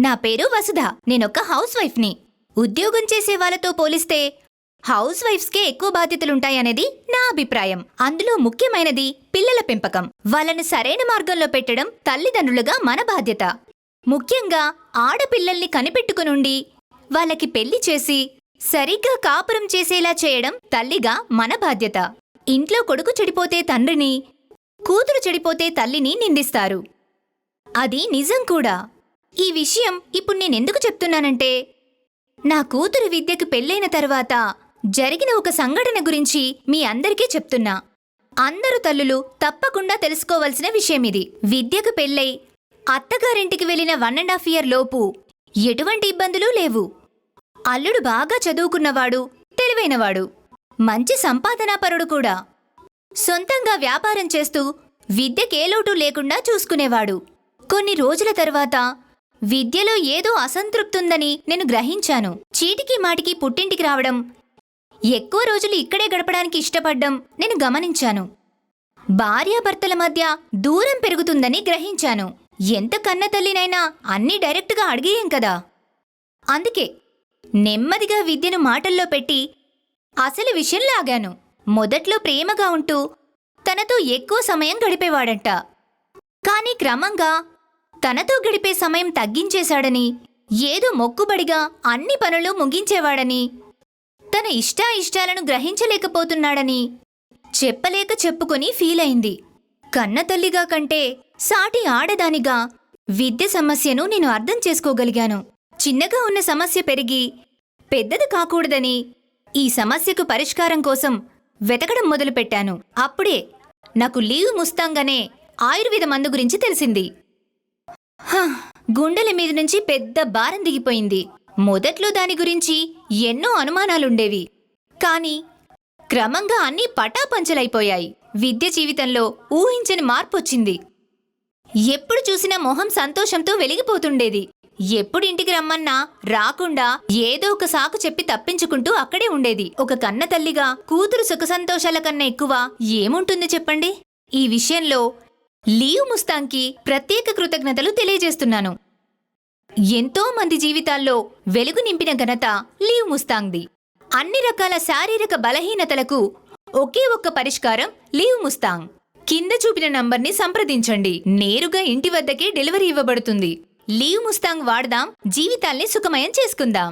నా పేరు వసుధ. నేనొక హౌస్ వైఫ్ని. ఉద్యోగం చేసే వాళ్ళతో పోలిస్తే హౌస్ వైఫ్స్కే ఎక్కువ బాధ్యతలుంటాయనేది నా అభిప్రాయం. అందులో ముఖ్యమైనది పిల్లల పెంపకం. వాళ్ళని సరైన మార్గంలో పెట్టడం తల్లిదండ్రులుగా మన బాధ్యత. ముఖ్యంగా ఆడపిల్లల్ని కనిపెట్టుకునుండి వాళ్ళకి పెళ్లి చేసి సరిగ్గా కాపురం చేసేలా చేయడం తల్లిగా మన బాధ్యత. ఇంట్లో కొడుకు చెడిపోతే తండ్రిని, కూతురు చెడిపోతే తల్లిని నిందిస్తారు. అది నిజం కూడా. ఈ విషయం ఇప్పుడు నేనెందుకు చెప్తున్నానంటే, నా కూతురు విద్యకు పెళ్ళైన తర్వాత జరిగిన ఒక సంఘటన గురించి మీ అందరికీ చెప్తున్నా. అందరు తల్లులు తప్పకుండా తెలుసుకోవలసిన విషయమిది. విద్యకు పెళ్ళై అత్తగారింటికి వెళ్లిన 1.5 year లోపు ఎటువంటి ఇబ్బందులు లేవు. అల్లుడు బాగా చదువుకున్నవాడు, తెలివైనవాడు, మంచి సంపాదనాపరుడు కూడా. సొంతంగా వ్యాపారం చేస్తూ విద్యకే లోటు లేకుండా చూసుకునేవాడు. కొన్ని రోజుల తర్వాత విద్యలో ఏదో అసంతృప్తుందని నేను గ్రహించాను. చీటికి మాటికి పుట్టింటికి రావడం, ఎక్కువ రోజులు ఇక్కడే గడపడానికి ఇష్టపడ్డం నేను గమనించాను. భార్యాభర్తల మధ్య దూరం పెరుగుతుందని గ్రహించాను. ఎంత కన్నతల్లినైనా అన్నీ డైరెక్ట్గా అడిగేయం కదా. అందుకే నెమ్మదిగా విద్యను మాటల్లో పెట్టి అసలు విషయం లాగాను. మొదట్లో ప్రేమగా ఉంటూ తనతో ఎక్కువ సమయం గడిపేవాడంట. కానీ క్రమంగా తనతో గడిపే సమయం తగ్గించేశాడని, ఏదో మొక్కుబడిగా అన్ని పనులు ముగించేవాడని, తన ఇష్టాయిష్టాలను గ్రహించలేకపోతున్నాడని చెప్పలేక చెప్పుకొని ఫీలైంది. కన్నతల్లిగా కంటే సాటి ఆడదానిగా విద్య సమస్యను నేను అర్థం చేసుకోగలిగాను. చిన్నగా ఉన్న సమస్య పెరిగి పెద్దది కాకూడదని ఈ సమస్యకు పరిష్కారం కోసం వెతకడం మొదలుపెట్టాను. అప్పుడే నాకు లీవ్ ముస్తాంగ్ అనే ఆయుర్వేద మందు గురించి తెలిసింది. గుండెల మీద నుంచి పెద్ద భారం దిగిపోయింది. మొదట్లో దాని గురించి ఎన్నో అనుమానాలుండేవి. కానీ క్రమంగా అన్నీ పటాపంచలైపోయాయి. విద్య జీవితంలో ఊహించని మార్పొచ్చింది. ఎప్పుడు చూసినా మొహం సంతోషంతో వెలిగిపోతుండేది. ఎప్పుడింటికి రమ్మన్నా రాకుండా ఏదో ఒక సాకు చెప్పి తప్పించుకుంటూ అక్కడే ఉండేది. ఒక కన్నతల్లిగా కూతురు సుఖ సంతోషాల కన్నా ఎక్కువ ఏముంటుంది చెప్పండి? ఈ విషయంలో లీవ్ ముస్తాంగ్కి ప్రత్యేక కృతజ్ఞతలు తెలియజేస్తున్నాను. ఎంతో మంది జీవితాల్లో వెలుగు నింపిన ఘనత లీవ్ ముస్తాంగ్ది. అన్ని రకాల శారీరక బలహీనతలకు ఒకే ఒక్క పరిష్కారం లీవ్ ముస్తాంగ్. కింద చూపిన నంబర్ని సంప్రదించండి. నేరుగా ఇంటి వద్దకే డెలివరీ ఇవ్వబడుతుంది. లీవ్ ముస్తాంగ్ వాడదాం, జీవితాల్ని సుఖమయం చేసుకుందాం.